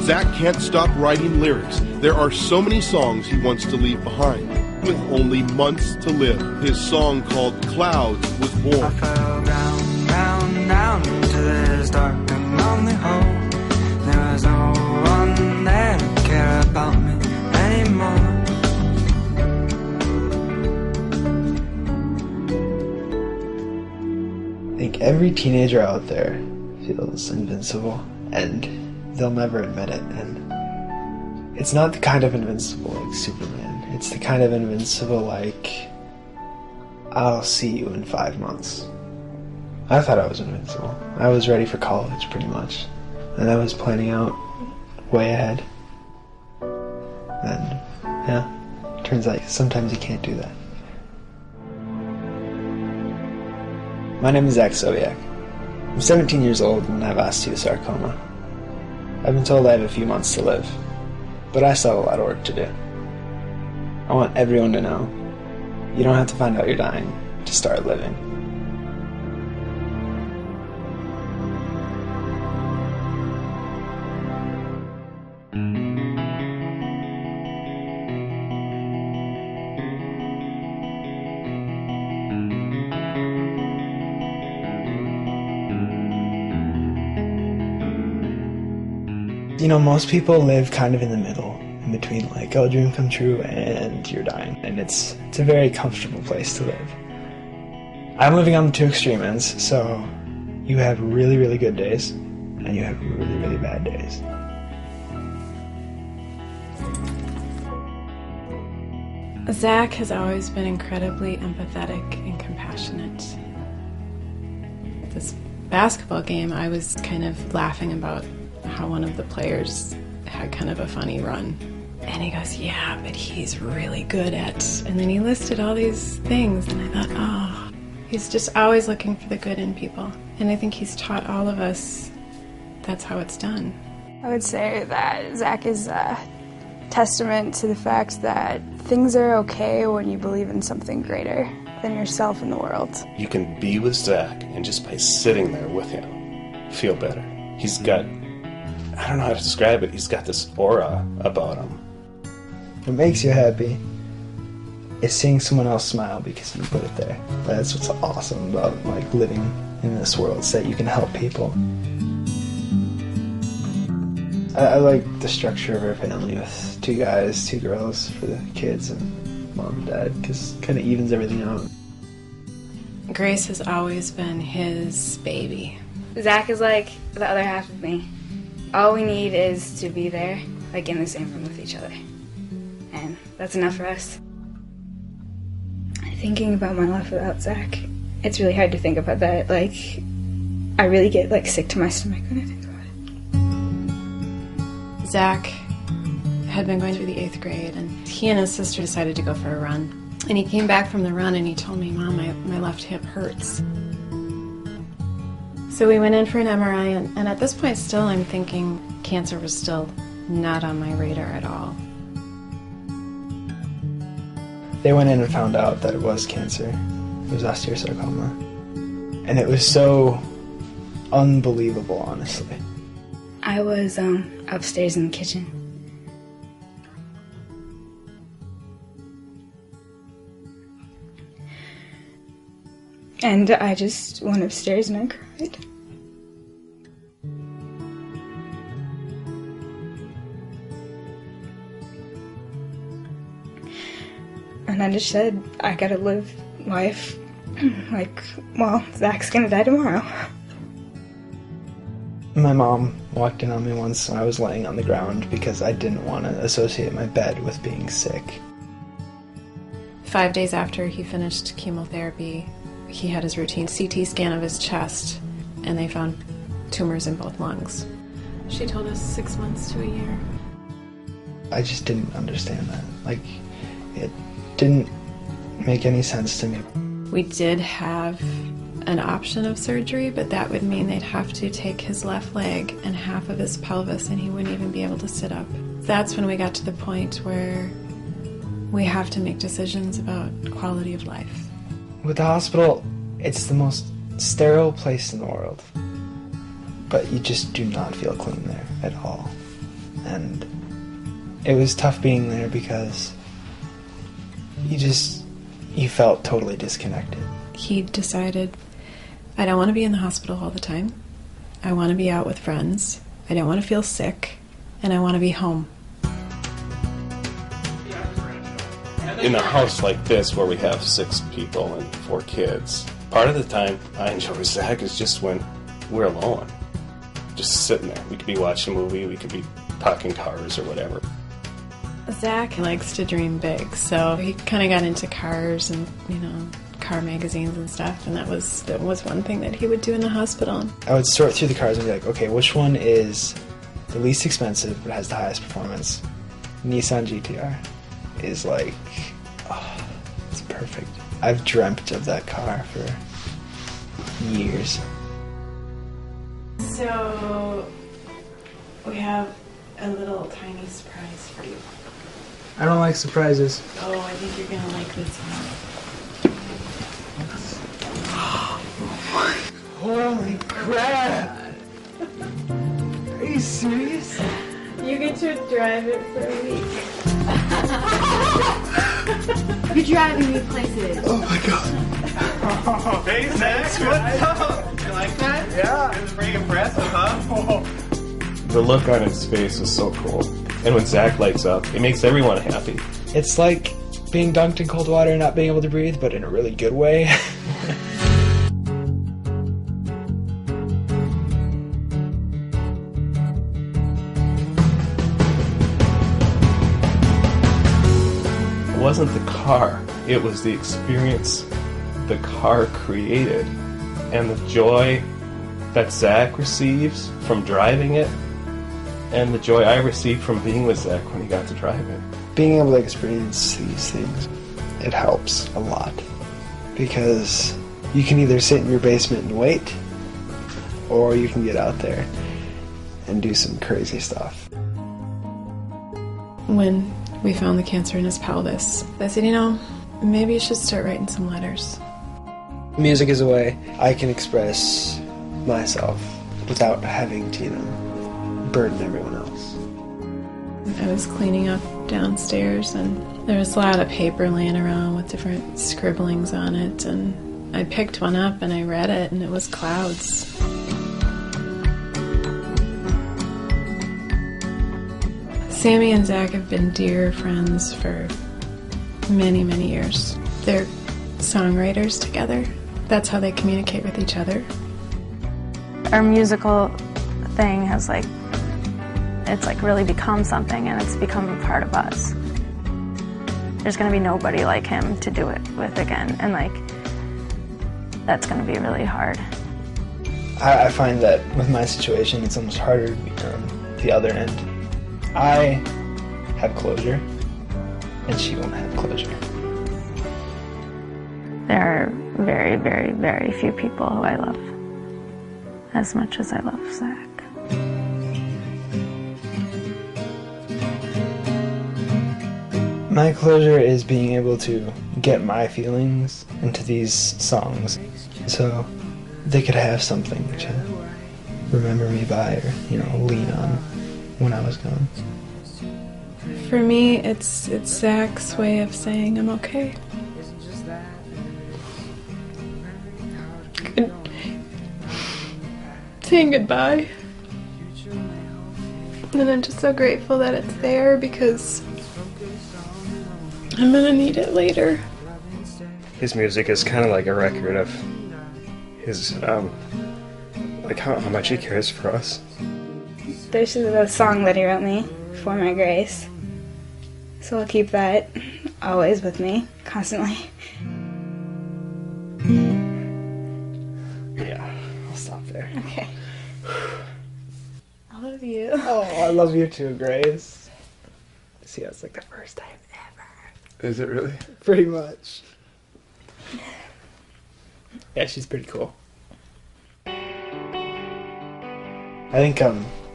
Zach can't stop writing lyrics. There are so many songs he wants to leave behind. With only months to live, his song called Clouds was born. I fell down, down, down into this dark and lonely hole. There was no one there to care about me anymore. I think every teenager out there feels invincible, and they'll never admit it. And it's not the kind of invincible like Superman. It's the kind of invincible like, I'll see you in 5 months. I thought I was invincible. I was ready for college, pretty much. And I was planning out way ahead. And, yeah, turns out sometimes you can't do that. My name is Sobiech. I'm 17 years old and I have osteosarcoma. I've been told I have a few months to live, but I still have a lot of work to do. I want everyone to know, you don't have to find out you're dying to start living. You know, most people live kind of in the middle, in between like, oh, dream come true and you're dying. And it's a very comfortable place to live. I'm living on the two extreme ends, so you have really, really good days, and you have really, really bad days. Zach has always been incredibly empathetic and compassionate. This basketball game, I was kind of laughing about how one of the players had kind of a funny run. And he goes, yeah, but he's really good at... And then he listed all these things, and I thought, oh, he's just always looking for the good in people. And I think he's taught all of us that's how it's done. I would say that Zach is a testament to the fact that things are okay when you believe in something greater than yourself and the world. You can be with Zach, and just by sitting there with him, feel better. He's got... I don't know how to describe it. He's got this aura about him. What makes you happy is seeing someone else smile because you put it there. That's what's awesome about like living in this world, is that you can help people. I like the structure of our family with 2 guys, 2 girls for the kids, and mom and dad, because it kind of evens everything out. Grace has always been his baby. Zach is like the other half of me. All we need is to be there, like in the same room with each other. And that's enough for us. Thinking about my life without Zach, it's really hard to think about that. Like, I really get like sick to my stomach when I think about it. Zach had been going through the 8th grade, and he and his sister decided to go for a run. And he came back from the run and he told me, Mom, my left hip hurts. So we went in for an MRI, and at this point still I'm thinking cancer was still not on my radar at all. They went in and found out that it was cancer. It was osteosarcoma. And it was so unbelievable, honestly. I was upstairs in the kitchen. And I just went upstairs and I cried. And I just said, I gotta live life like, well, Zach's gonna die tomorrow. My mom walked in on me once when I was laying on the ground because I didn't want to associate my bed with being sick. 5 days after he finished chemotherapy, he had his routine CT scan of his chest, and they found tumors in both lungs. She told us 6 months to a year. I just didn't understand that. Like, it didn't make any sense to me. We did have an option of surgery, but that would mean they'd have to take his left leg and half of his pelvis, and he wouldn't even be able to sit up. That's when we got to the point where we have to make decisions about quality of life. With the hospital, it's the most sterile place in the world. But you just do not feel clean there at all. And it was tough being there because you felt totally disconnected. He decided, I don't want to be in the hospital all the time. I want to be out with friends. I don't want to feel sick. And I want to be home. In a house like this where we have 6 people and 4 kids, part of the time I enjoy with Zach is just when we're alone. Just sitting there. We could be watching a movie, we could be talking cars or whatever. Zach likes to dream big, so he kind of got into cars and, car magazines and stuff, and that was one thing that he would do in the hospital. I would sort through the cars and be like, okay, which one is the least expensive but has the highest performance? Nissan GTR is like, oh, it's perfect. I've dreamt of that car for years. So, we have a little tiny surprise for you. I don't like surprises. Oh, I think you're gonna like this one. Holy crap! Are you serious? You get to drive it for a week. You're driving me places. Oh my god. Hey, Zach, what's up? You like that? Yeah. It was pretty impressive, huh? The look on his face is so cool. And when Zach lights up, it makes everyone happy. It's like being dunked in cold water and not being able to breathe, but in a really good way. It wasn't the car, it was the experience the car created. And the joy that Zach receives from driving it, and the joy I received from being with Zach when he got to drive it. Being able to experience these things, it helps a lot. Because you can either sit in your basement and wait, or you can get out there and do some crazy stuff. When we found the cancer in his pelvis, I said, maybe you should start writing some letters. Music is a way I can express myself without having to, burden everyone else. I was cleaning up downstairs and there was a lot of paper laying around with different scribblings on it, and I picked one up and I read it, and it was clouds. Sammy and Zach have been dear friends for many, many years. They're songwriters together. That's how they communicate with each other. Our musical thing has it's really become something, and it's become a part of us. There's going to be nobody like him to do it with again, and that's going to be really hard. I find that with my situation, it's almost harder to be on the other end. I have closure, and she won't have closure. There are very, very, very few people who I love as much as I love Zach. My closure is being able to get my feelings into these songs so they could have something to remember me by or, lean on when I was gone. For me, it's Zach's way of saying I'm okay. Saying goodbye. And I'm just so grateful that it's there because I'm gonna need it later. His music is kind of like a record of his, how much he cares for us. There's a song that he wrote me, For My Grace. So I'll keep that always with me, constantly. Yeah, I'll stop there. Okay. I love you. Oh, I love you too, Grace. See, that's like the first time ever. Is it really? Pretty much. Yeah, she's pretty cool. I think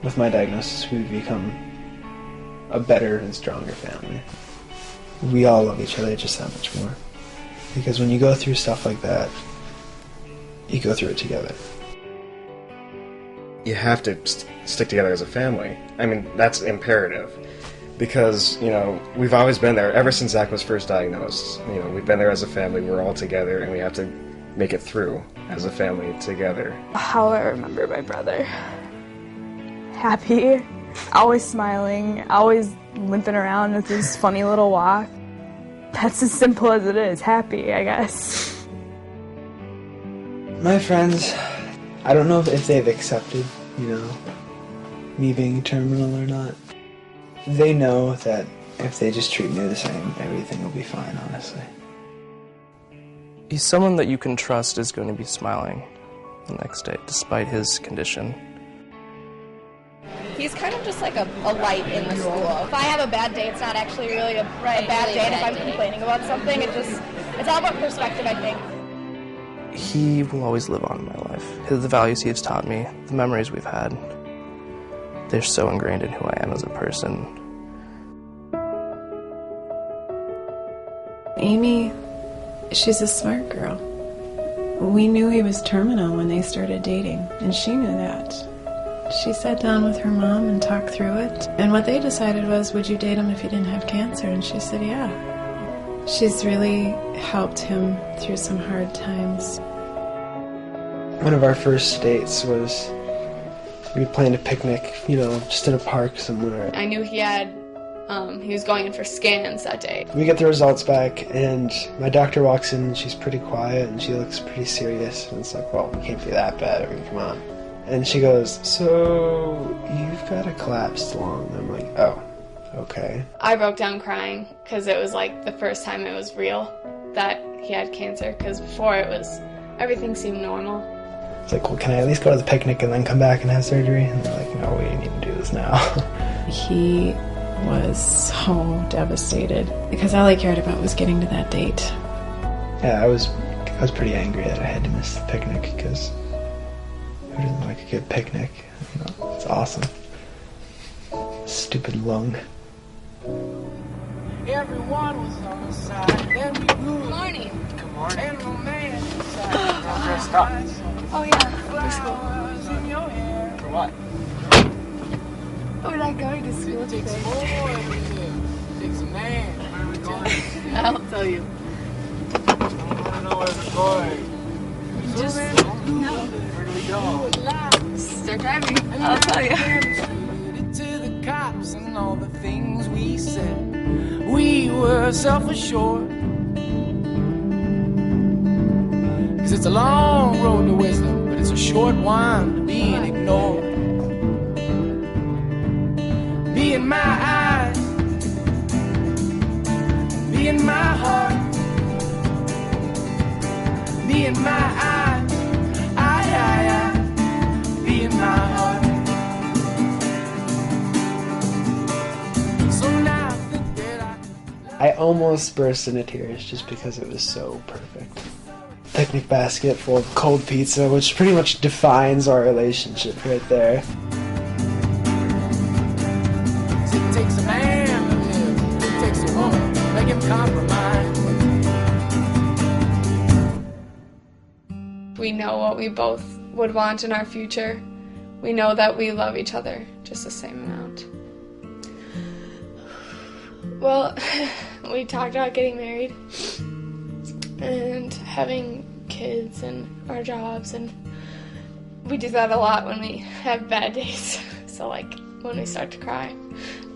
with my diagnosis, we've become a better and stronger family. We all love each other just that much more. Because when you go through stuff like that, you go through it together. you have to stick together as a family. I mean, that's imperative. Because, you know, we've always been there. Ever since Zach was first diagnosed, you know, we've been there as a family. We're all together, and we have to make it through as a family together. How I remember my brother. Happy, always smiling, always limping around with his funny little walk. That's as simple as it is. Happy, I guess. My friends, I don't know if they've accepted, you know, me being terminal or not. They know that if they just treat me the same, everything will be fine, honestly. He's someone that you can trust is going to be smiling the next day, despite his condition. He's kind of just like a light in the school. If I have a bad day, it's not actually really a bad day. And if I'm complaining about something, it's all about perspective, I think. He will always live on in my life. The values he has taught me, the memories we've had, they're so ingrained in who I am as a person. Amy, she's a smart girl. We knew he was terminal when they started dating, and she knew that. She sat down with her mom and talked through it, and what they decided was, would you date him if he didn't have cancer? And she said, yeah. She's really helped him through some hard times. One of our first dates was, we planned a picnic, you know, just in a park somewhere. I knew he was going in for scans that day. We get the results back, and my doctor walks in, and she's pretty quiet, and she looks pretty serious, and it's like, well, it can't be that bad, I mean, come on. And she goes, so, you've got a collapsed lung. And I'm like, oh, okay. I broke down crying, because it was like the first time it was real that he had cancer, because before everything seemed normal. It's like, well, can I at least go to the picnic and then come back and have surgery? And they're like, no, we need to do this now. He was so devastated because all he cared about was getting to that date. Yeah, I was pretty angry that I had to miss the picnic because who doesn't like a good picnic? You know, it's awesome. Stupid lung. Everyone was on the side. Good morning. Good morning. And romance inside. Dressed up. Oh yeah, for school. For what? We're not going to school today. Takes a man. Where are we going? I'll tell you. I don't know where we're going. Just no. Where do we go? Start driving. I'll tell you. To the cops and all the things we said. We were self-assured. 'Cause it's a long road to wisdom, but it's a short one to being ignored. Be in my eyes, be in my heart, be in my eyes, I, be in my heart. So now I think that I almost burst into tears just because it was so perfect. Picnic basket full of cold pizza, which pretty much defines our relationship right there. It takes a man to live, it takes a woman to make him compromise. We know what we both would want in our future. We know that we love each other just the same amount. Well, we talked about getting married and having kids and our jobs, and we do that a lot when we have bad days. So like when we start to cry,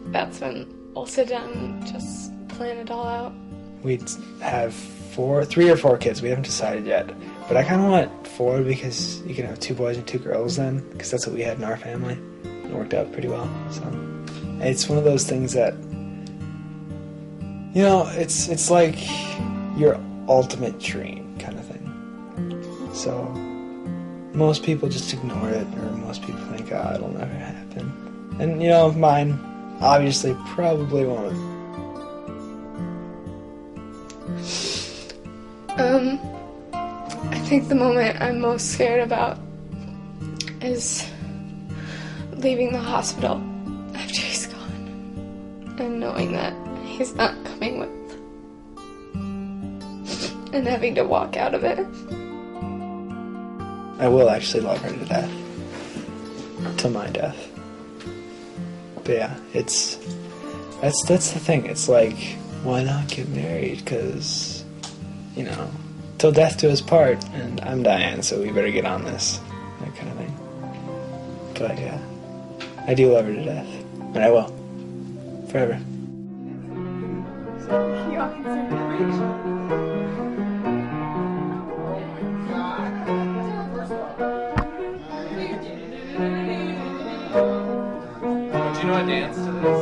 that's when we'll sit down and just plan it all out. We'd have 3 or 4 kids. We haven't decided yet. But I kind of want 4 because you can have 2 boys and 2 girls then, because that's what we had in our family. It worked out pretty well. So it's one of those things that, you know, it's like your ultimate dream kind of thing. So most people just ignore it, or most people think, oh, it'll never happen. And, you know, mine obviously probably won't. I think the moment I'm most scared about is leaving the hospital after he's gone and knowing that he's not coming with and having to walk out of it. I will actually love her to death. till my death. But yeah, that's the thing. It's like, why not get married? Because, you know, till death do us part, and I'm dying, so we better get on this, that kind of thing. But yeah, I do love her to death, and I will, forever. Do you know a dance to this?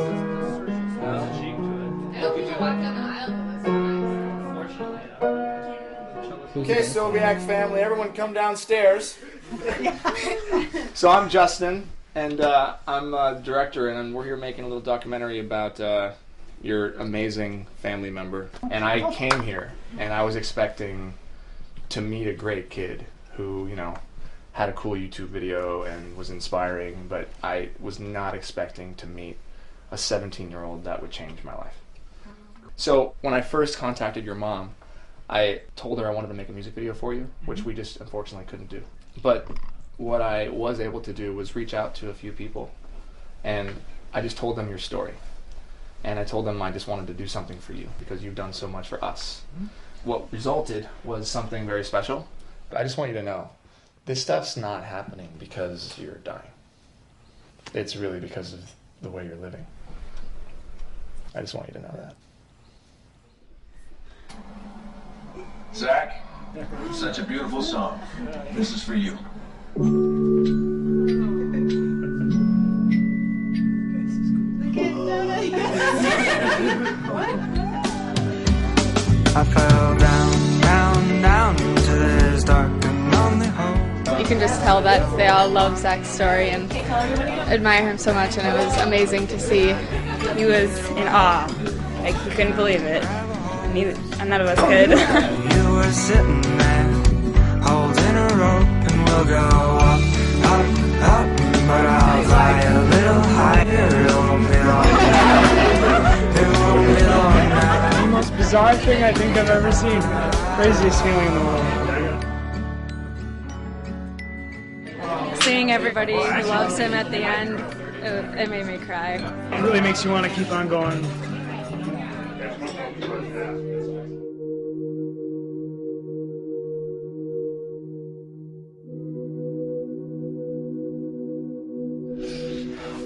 No, cheek to it. I hope you walk down the aisle with us. Okay, Sobiech family, everyone come downstairs. So I'm Justin, and I'm the director, and we're here making a little documentary about your amazing family member. And I came here, and I was expecting to meet a great kid who, you know, had a cool YouTube video and was inspiring, but I was not expecting to meet a 17-year-old that would change my life. So when I first contacted your mom, I told her I wanted to make a music video for you, which we just unfortunately couldn't do. But what I was able to do was reach out to a few people, and I just told them your story. And I told them I just wanted to do something for you because you've done so much for us. What resulted was something very special. But I just want you to know, this stuff's not happening because you're dying. It's really because of the way you're living. I just want you to know that. Zach, such a beautiful song. This is for you. I fell down into this dark and lonely hole. You can just tell that they all love Zach's story and admire him so much, and it was amazing to see. He was in awe. Like, he couldn't believe it. And none of us could. You were sitting there, holding a rope, and we'll go up, up, up, but I'll fly a little higher. It won't be long now. It won't be long now. The most bizarre thing I think I've ever seen. Craziest feeling in the world. Seeing everybody who loves him at the end, it made me cry. It really makes you want to keep on going.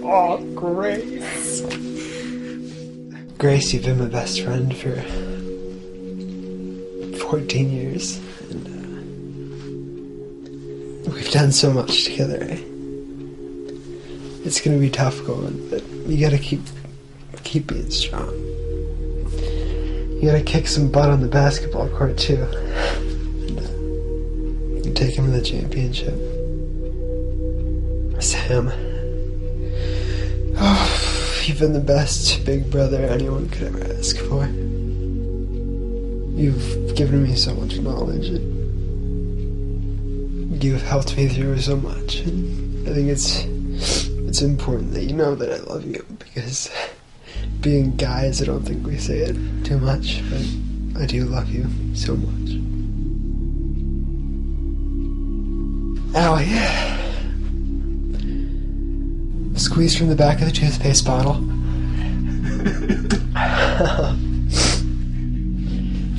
Oh, Grace. Grace, you've been my best friend for 14 years. And we've done so much together. It's gonna be tough going, but you gotta keep being strong. You gotta kick some butt on the basketball court too. And, you take him to the championship. Sam. Oh, you've been the best big brother anyone could ever ask for. You've given me so much knowledge, and you've helped me through so much. And I think it's important that you know that I love you, because being guys, I don't think we say it too much, but I do love you so much. Allie. Squeeze from the back of the toothpaste bottle.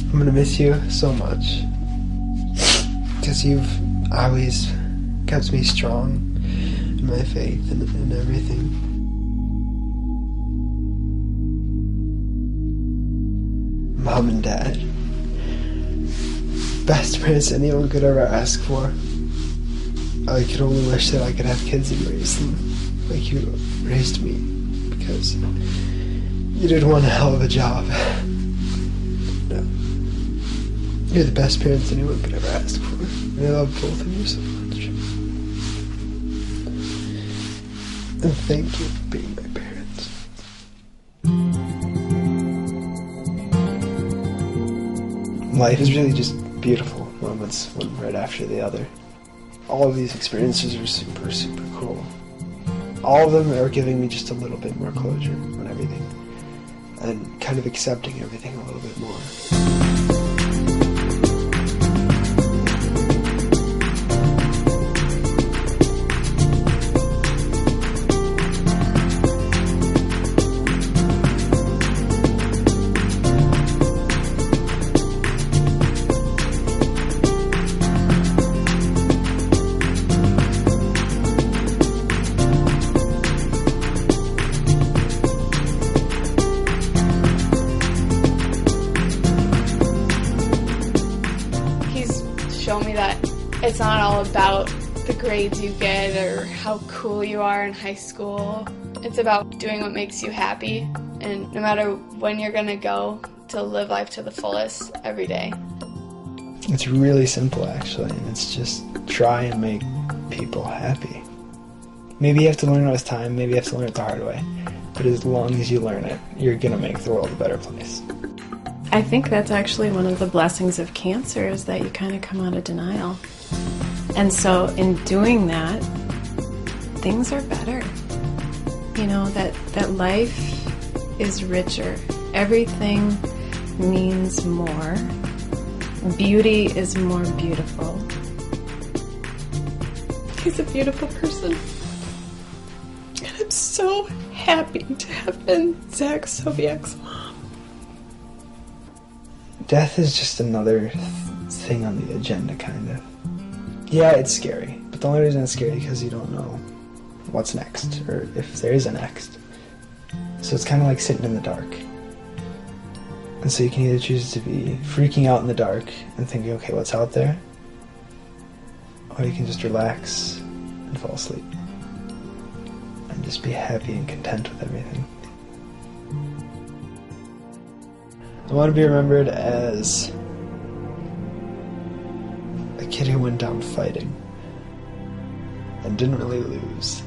I'm gonna miss you so much, because you've always kept me strong in my faith and everything. Mom and Dad, best parents anyone could ever ask for. I could only wish that I could have kids and raise them like you raised me, because you did one hell of a job. No. You're the best parents anyone could ever ask for. And I love both of you so much. And thank you for being my parents. Life is really just beautiful moments, one right after the other. All of these experiences are super, super cool. All of them are giving me just a little bit more closure on everything, and kind of accepting everything a little bit more. show me that it's not all about the grades you get or how cool you are in high school. It's about doing what makes you happy, and no matter when you're gonna go, to live life to the fullest every day. It's really simple, actually, and it's just try and make people happy. Maybe you have to learn it with time, maybe you have to learn it the hard way, but as long as you learn it, you're gonna make the world a better place. I think that's actually one of the blessings of cancer, is that you kind of come out of denial. And so in doing that, things are better. You know, that life is richer. Everything means more. Beauty is more beautiful. He's a beautiful person. And I'm so happy to have been Zach Sobiech's mom. Death is just another thing on the agenda, kind of. Yeah, it's scary, but the only reason it's scary is because you don't know what's next, or if there is a next. So it's kind of like sitting in the dark. And so you can either choose to be freaking out in the dark and thinking, okay, what's out there? Or you can just relax and fall asleep. And just be happy and content with everything. I want to be remembered as a kid who went down fighting and didn't really lose.